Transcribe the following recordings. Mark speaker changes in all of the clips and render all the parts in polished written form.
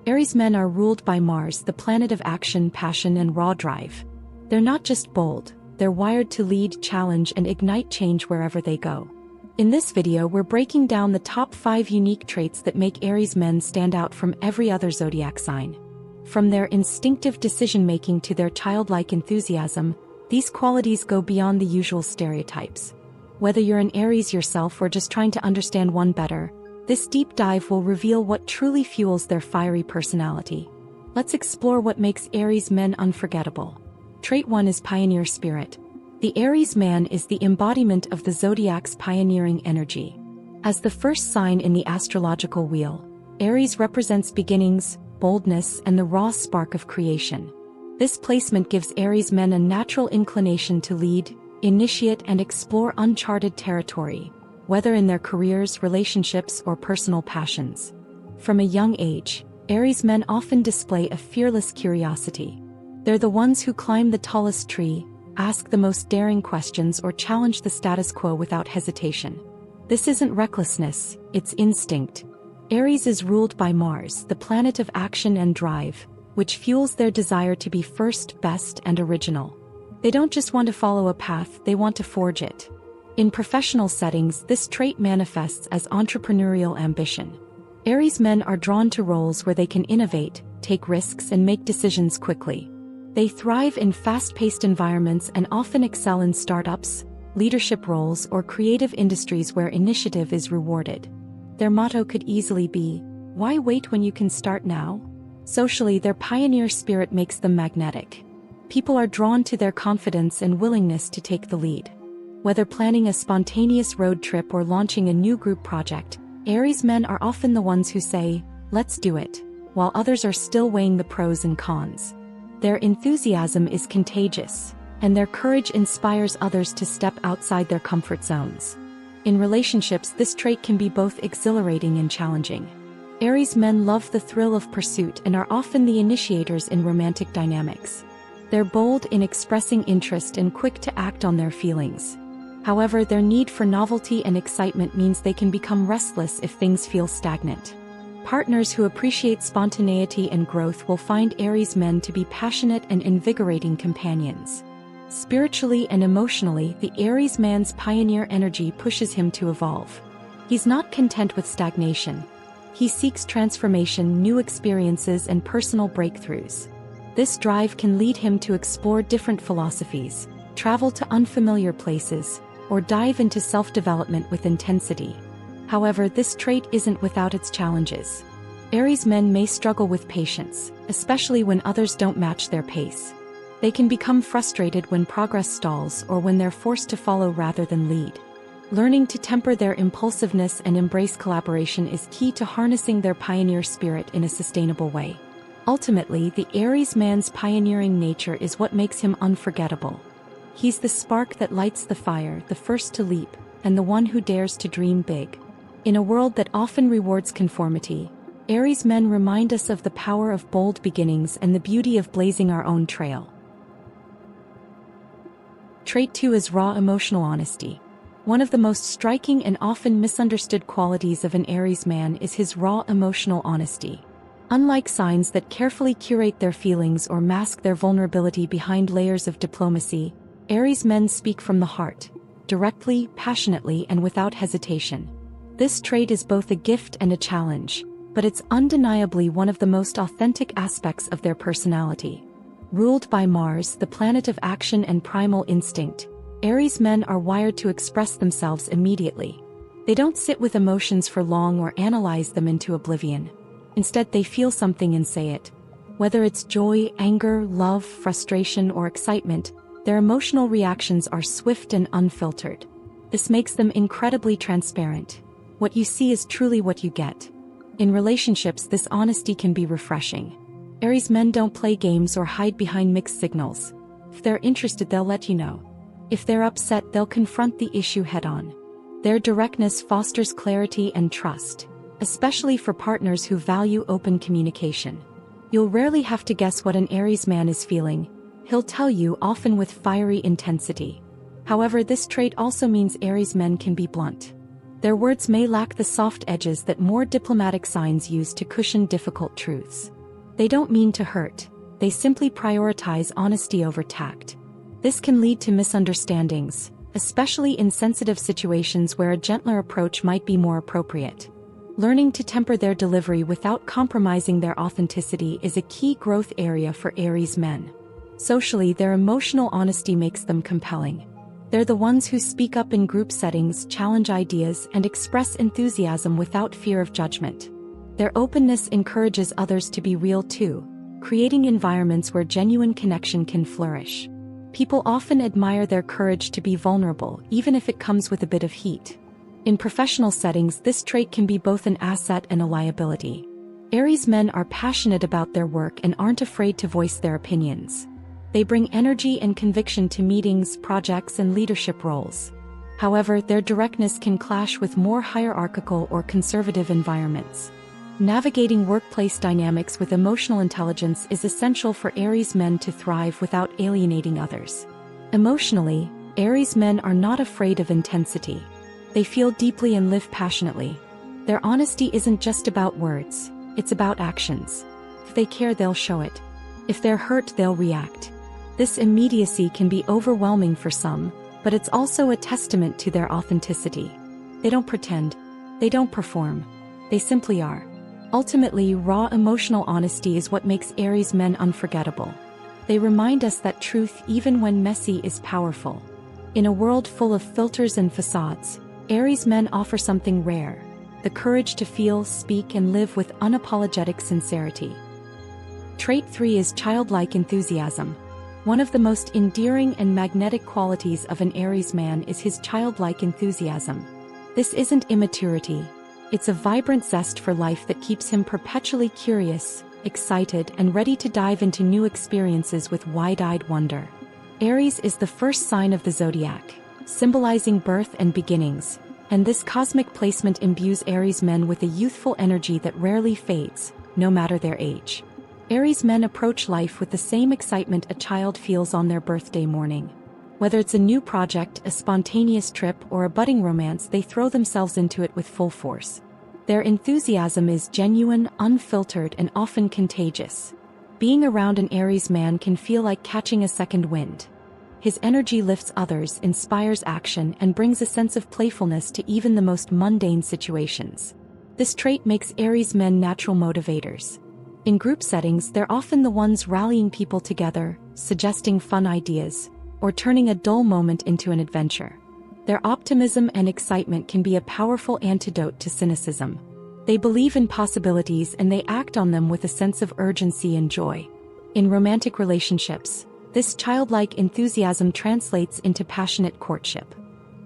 Speaker 1: Aries men are ruled by Mars, the planet of action, passion, and raw drive. They're not just bold, they're wired to lead, challenge, and ignite change wherever they go. In this video, we're breaking down the top 5 unique traits that make Aries men stand out from every other zodiac sign. From their instinctive decision-making to their childlike enthusiasm, these qualities go beyond the usual stereotypes. Whether you're an Aries yourself or just trying to understand one better, this deep dive will reveal what truly fuels their fiery personality. Let's explore what makes Aries men unforgettable. Trait 1 is pioneer spirit. The Aries man is the embodiment of the zodiac's pioneering energy. As the first sign in the astrological wheel, Aries represents beginnings, boldness, and the raw spark of creation. This placement gives Aries men a natural inclination to lead, initiate, and explore uncharted territory, whether in their careers, relationships, or personal passions. From a young age, Aries men often display a fearless curiosity. They're the ones who climb the tallest tree, ask the most daring questions, or challenge the status quo without hesitation. This isn't recklessness, it's instinct. Aries is ruled by Mars, the planet of action and drive, which fuels their desire to be first, best, and original. They don't just want to follow a path, they want to forge it. In professional settings, this trait manifests as entrepreneurial ambition. Aries men are drawn to roles where they can innovate, take risks, and make decisions quickly. They thrive in fast-paced environments and often excel in startups, leadership roles, or creative industries where initiative is rewarded. Their motto could easily be, "Why wait when you can start now?" Socially, their pioneer spirit makes them magnetic. People are drawn to their confidence and willingness to take the lead. Whether planning a spontaneous road trip or launching a new group project, Aries men are often the ones who say, "Let's do it," while others are still weighing the pros and cons. Their enthusiasm is contagious, and their courage inspires others to step outside their comfort zones. In relationships, this trait can be both exhilarating and challenging. Aries men love the thrill of pursuit and are often the initiators in romantic dynamics. They're bold in expressing interest and quick to act on their feelings. However, their need for novelty and excitement means they can become restless if things feel stagnant. Partners who appreciate spontaneity and growth will find Aries men to be passionate and invigorating companions. Spiritually and emotionally, the Aries man's pioneer energy pushes him to evolve. He's not content with stagnation. He seeks transformation, new experiences, and personal breakthroughs. This drive can lead him to explore different philosophies, travel to unfamiliar places, or dive into self-development with intensity. However, this trait isn't without its challenges. Aries men may struggle with patience, especially when others don't match their pace. They can become frustrated when progress stalls or when they're forced to follow rather than lead. Learning to temper their impulsiveness and embrace collaboration is key to harnessing their pioneer spirit in a sustainable way. Ultimately, the Aries man's pioneering nature is what makes him unforgettable. He's the spark that lights the fire, the first to leap, and the one who dares to dream big. In a world that often rewards conformity, Aries men remind us of the power of bold beginnings and the beauty of blazing our own trail. Trait 2 is raw emotional honesty. One of the most striking and often misunderstood qualities of an Aries man is his raw emotional honesty. Unlike signs that carefully curate their feelings or mask their vulnerability behind layers of diplomacy, Aries men speak from the heart, directly, passionately, and without hesitation. This trait is both a gift and a challenge, but it's undeniably one of the most authentic aspects of their personality. Ruled by Mars, the planet of action and primal instinct, Aries men are wired to express themselves immediately. They don't sit with emotions for long or analyze them into oblivion. Instead, they feel something and say it. Whether it's joy, anger, love, frustration, or excitement, their emotional reactions are swift and unfiltered. This makes them incredibly transparent. What you see is truly what you get. In relationships, this honesty can be refreshing. Aries men don't play games or hide behind mixed signals. If they're interested, they'll let you know. If they're upset, they'll confront the issue head-on. Their directness fosters clarity and trust, especially for partners who value open communication. You'll rarely have to guess what an Aries man is feeling. He'll tell you, often with fiery intensity. However, this trait also means Aries men can be blunt. Their words may lack the soft edges that more diplomatic signs use to cushion difficult truths. They don't mean to hurt, they simply prioritize honesty over tact. This can lead to misunderstandings, especially in sensitive situations where a gentler approach might be more appropriate. Learning to temper their delivery without compromising their authenticity is a key growth area for Aries men. Socially, their emotional honesty makes them compelling. They're the ones who speak up in group settings, challenge ideas, and express enthusiasm without fear of judgment. Their openness encourages others to be real too, creating environments where genuine connection can flourish. People often admire their courage to be vulnerable, even if it comes with a bit of heat. In professional settings, this trait can be both an asset and a liability. Aries men are passionate about their work and aren't afraid to voice their opinions. They bring energy and conviction to meetings, projects, and leadership roles. However, their directness can clash with more hierarchical or conservative environments. Navigating workplace dynamics with emotional intelligence is essential for Aries men to thrive without alienating others. Emotionally, Aries men are not afraid of intensity. They feel deeply and live passionately. Their honesty isn't just about words, it's about actions. If they care, they'll show it. If they're hurt, they'll react. This immediacy can be overwhelming for some, but it's also a testament to their authenticity. They don't pretend. They don't perform. They simply are. Ultimately, raw emotional honesty is what makes Aries men unforgettable. They remind us that truth, even when messy, is powerful. In a world full of filters and facades, Aries men offer something rare: the courage to feel, speak, and live with unapologetic sincerity. Trait 3 is childlike enthusiasm. One of the most endearing and magnetic qualities of an Aries man is his childlike enthusiasm. This isn't immaturity. It's a vibrant zest for life that keeps him perpetually curious, excited, and ready to dive into new experiences with wide-eyed wonder. Aries is the first sign of the Zodiac, symbolizing birth and beginnings, and this cosmic placement imbues Aries men with a youthful energy that rarely fades, no matter their age. Aries men approach life with the same excitement a child feels on their birthday morning. Whether it's a new project, a spontaneous trip, or a budding romance, they throw themselves into it with full force. Their enthusiasm is genuine, unfiltered, and often contagious. Being around an Aries man can feel like catching a second wind. His energy lifts others, inspires action, and brings a sense of playfulness to even the most mundane situations. This trait makes Aries men natural motivators. In group settings, they're often the ones rallying people together, suggesting fun ideas, or turning a dull moment into an adventure. Their optimism and excitement can be a powerful antidote to cynicism. They believe in possibilities and they act on them with a sense of urgency and joy. In romantic relationships, this childlike enthusiasm translates into passionate courtship.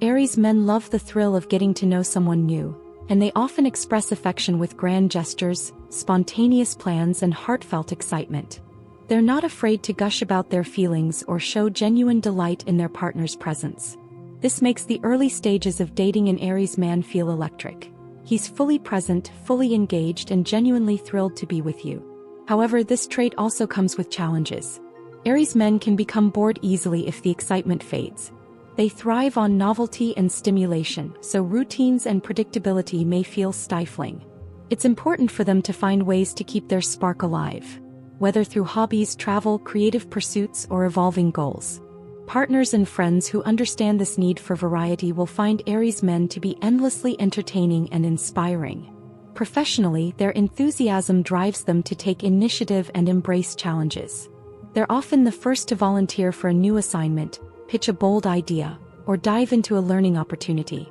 Speaker 1: Aries men love the thrill of getting to know someone new, and they often express affection with grand gestures, spontaneous plans, and heartfelt excitement. They're not afraid to gush about their feelings or show genuine delight in their partner's presence. This makes the early stages of dating an Aries man feel electric. He's fully present, fully engaged, and genuinely thrilled to be with you. However, this trait also comes with challenges. Aries men can become bored easily if the excitement fades. They thrive on novelty and stimulation, so routines and predictability may feel stifling. It's important for them to find ways to keep their spark alive, whether through hobbies, travel, creative pursuits, or evolving goals. Partners and friends who understand this need for variety will find Aries men to be endlessly entertaining and inspiring. Professionally, their enthusiasm drives them to take initiative and embrace challenges. They're often the first to volunteer for a new assignment, pitch a bold idea, or dive into a learning opportunity.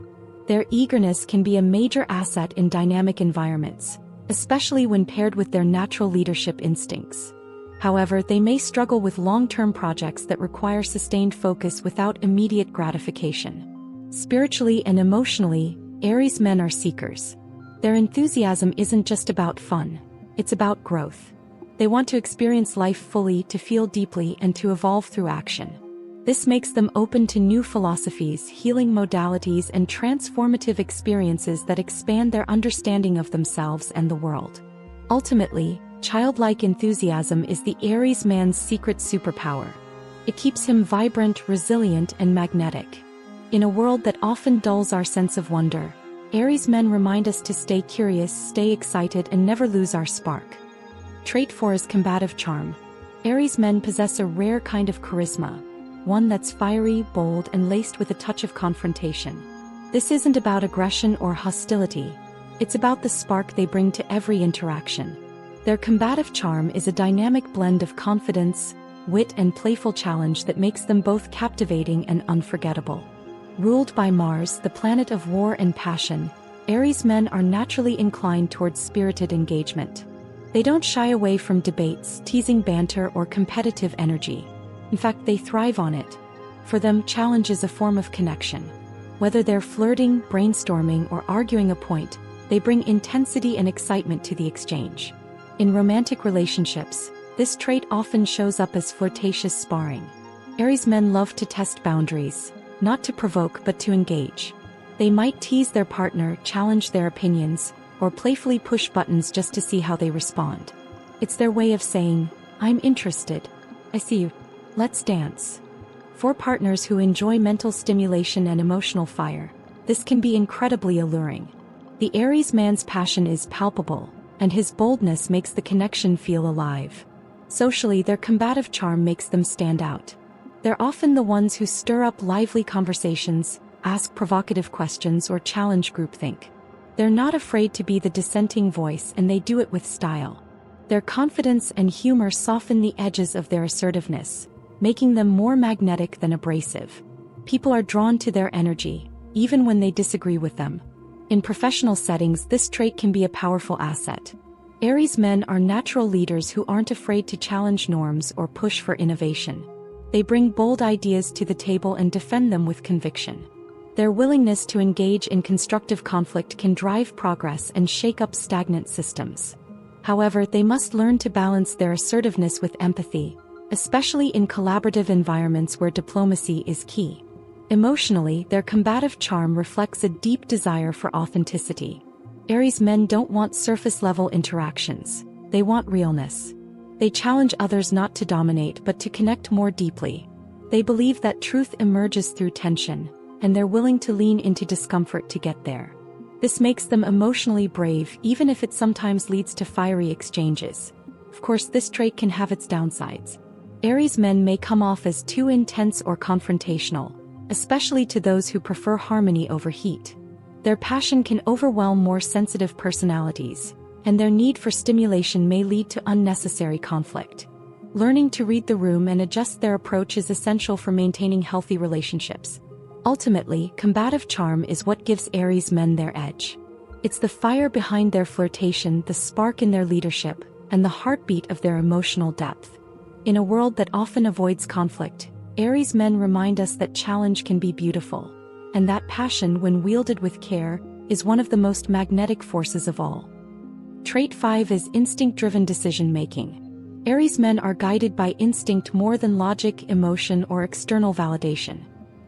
Speaker 1: Their eagerness can be a major asset in dynamic environments, especially when paired with their natural leadership instincts. However, they may struggle with long-term projects that require sustained focus without immediate gratification. Spiritually and emotionally, Aries men are seekers. Their enthusiasm isn't just about fun, it's about growth. They want to experience life fully, to feel deeply, and to evolve through action. This makes them open to new philosophies, healing modalities, and transformative experiences that expand their understanding of themselves and the world. Ultimately, childlike enthusiasm is the Aries man's secret superpower. It keeps him vibrant, resilient, and magnetic. In a world that often dulls our sense of wonder, Aries men remind us to stay curious, stay excited, and never lose our spark. Trait 4 is combative charm. Aries men possess a rare kind of charisma, one that's fiery, bold, and laced with a touch of confrontation. This isn't about aggression or hostility. It's about the spark they bring to every interaction. Their combative charm is a dynamic blend of confidence, wit, and playful challenge that makes them both captivating and unforgettable. Ruled by Mars, the planet of war and passion, Aries men are naturally inclined towards spirited engagement. They don't shy away from debates, teasing banter, or competitive energy. In fact, they thrive on it. For them, challenge is a form of connection. Whether they're flirting, brainstorming, or arguing a point, they bring intensity and excitement to the exchange. In romantic relationships, this trait often shows up as flirtatious sparring. Aries men love to test boundaries, not to provoke but to engage. They might tease their partner, challenge their opinions, or playfully push buttons just to see how they respond. It's their way of saying, "I'm interested. I see you. Let's dance." For partners who enjoy mental stimulation and emotional fire, this can be incredibly alluring. The Aries man's passion is palpable, and his boldness makes the connection feel alive. Socially, their combative charm makes them stand out. They're often the ones who stir up lively conversations, ask provocative questions, or challenge groupthink. They're not afraid to be the dissenting voice, and they do it with style. Their confidence and humor soften the edges of their assertiveness, making them more magnetic than abrasive. People are drawn to their energy, even when they disagree with them. In professional settings, this trait can be a powerful asset. Aries men are natural leaders who aren't afraid to challenge norms or push for innovation. They bring bold ideas to the table and defend them with conviction. Their willingness to engage in constructive conflict can drive progress and shake up stagnant systems. However, they must learn to balance their assertiveness with empathy, especially in collaborative environments where diplomacy is key. Emotionally, their combative charm reflects a deep desire for authenticity. Aries men don't want surface-level interactions. They want realness. They challenge others not to dominate but to connect more deeply. They believe that truth emerges through tension, and they're willing to lean into discomfort to get there. This makes them emotionally brave, even if it sometimes leads to fiery exchanges. Of course, this trait can have its downsides. Aries men may come off as too intense or confrontational, especially to those who prefer harmony over heat. Their passion can overwhelm more sensitive personalities, and their need for stimulation may lead to unnecessary conflict. Learning to read the room and adjust their approach is essential for maintaining healthy relationships. Ultimately, combative charm is what gives Aries men their edge. It's the fire behind their flirtation, the spark in their leadership, and the heartbeat of their emotional depth. In a world that often avoids conflict, Aries men remind us that challenge can be beautiful, and that passion, when wielded with care, is one of the most magnetic forces of all. Trait 5 is instinct-driven decision-making. Aries men are guided by instinct more than logic, emotion, or external validation.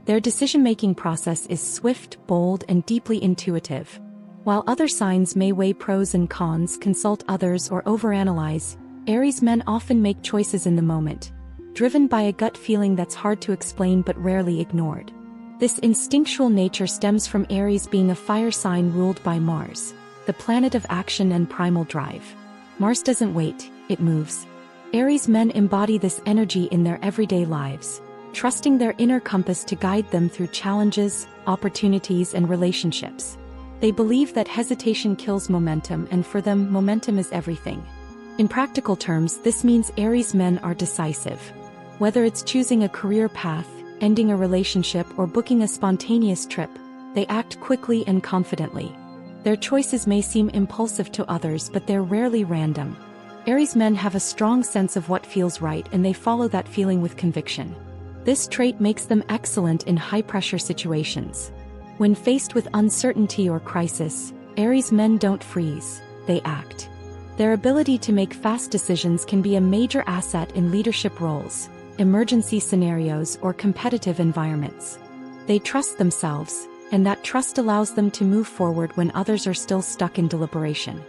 Speaker 1: Their decision-making process is swift, bold, and deeply intuitive. While other signs may weigh pros and cons, consult others, or overanalyze, Aries men often make choices in the moment, driven by a gut feeling that's hard to explain but rarely ignored. This instinctual nature stems from Aries being a fire sign ruled by Mars, the planet of action and primal drive. Mars doesn't wait, it moves. Aries men embody this energy in their everyday lives, trusting their inner compass to guide them through challenges, opportunities, and relationships. They believe that hesitation kills momentum, and for them, momentum is everything. In practical terms, this means Aries men are decisive. Whether it's choosing a career path, ending a relationship, or booking a spontaneous trip, they act quickly and confidently. Their choices may seem impulsive to others, but they're rarely random. Aries men have a strong sense of what feels right, and they follow that feeling with conviction. This trait makes them excellent in high-pressure situations. When faced with uncertainty or crisis, Aries men don't freeze, they act. Their ability to make fast decisions can be a major asset in leadership roles, emergency scenarios, or competitive environments. They trust themselves, and that trust allows them to move forward when others are still stuck in deliberation.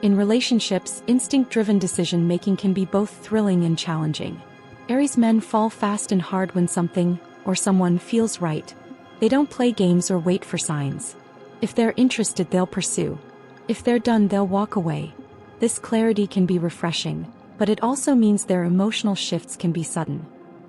Speaker 1: In relationships, instinct-driven decision-making can be both thrilling and challenging. Aries men fall fast and hard when something, or someone, feels right. They don't play games or wait for signs. If they're interested, they'll pursue. If they're done, they'll walk away. This clarity can be refreshing, but it also means their emotional shifts can be sudden.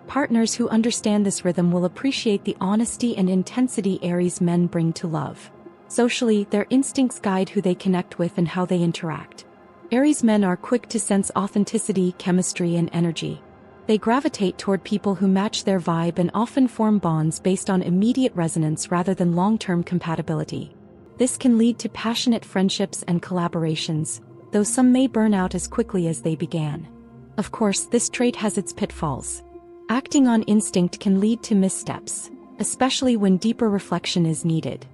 Speaker 1: Partners who understand this rhythm will appreciate the honesty and intensity Aries men bring to love. Socially, their instincts guide who they connect with and how they interact. Aries men are quick to sense authenticity, chemistry, and energy. They gravitate toward people who match their vibe and often form bonds based on immediate resonance rather than long-term compatibility. This can lead to passionate friendships and collaborations, though some may burn out as quickly as they began. Of course, this trait has its pitfalls. Acting on instinct can lead to missteps, especially when deeper reflection is needed.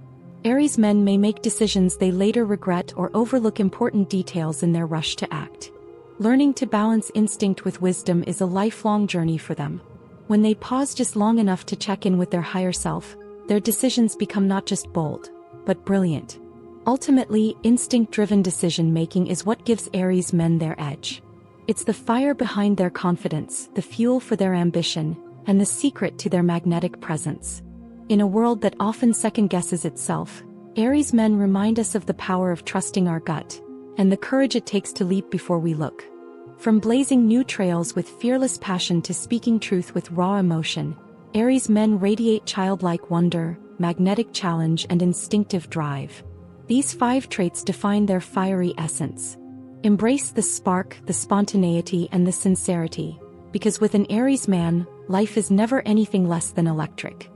Speaker 1: Aries men may make decisions they later regret or overlook important details in their rush to act. Learning to balance instinct with wisdom is a lifelong journey for them. When they pause just long enough to check in with their higher self, their decisions become not just bold, but brilliant. Ultimately, instinct-driven decision-making is what gives Aries men their edge. It's the fire behind their confidence, the fuel for their ambition, and the secret to their magnetic presence. In a world that often second-guesses itself, Aries men remind us of the power of trusting our gut, and the courage it takes to leap before we look. From blazing new trails with fearless passion to speaking truth with raw emotion, Aries men radiate childlike wonder, magnetic challenge, and instinctive drive. These 5 traits define their fiery essence. Embrace the spark, the spontaneity, and the sincerity, because with an Aries man, life is never anything less than electric.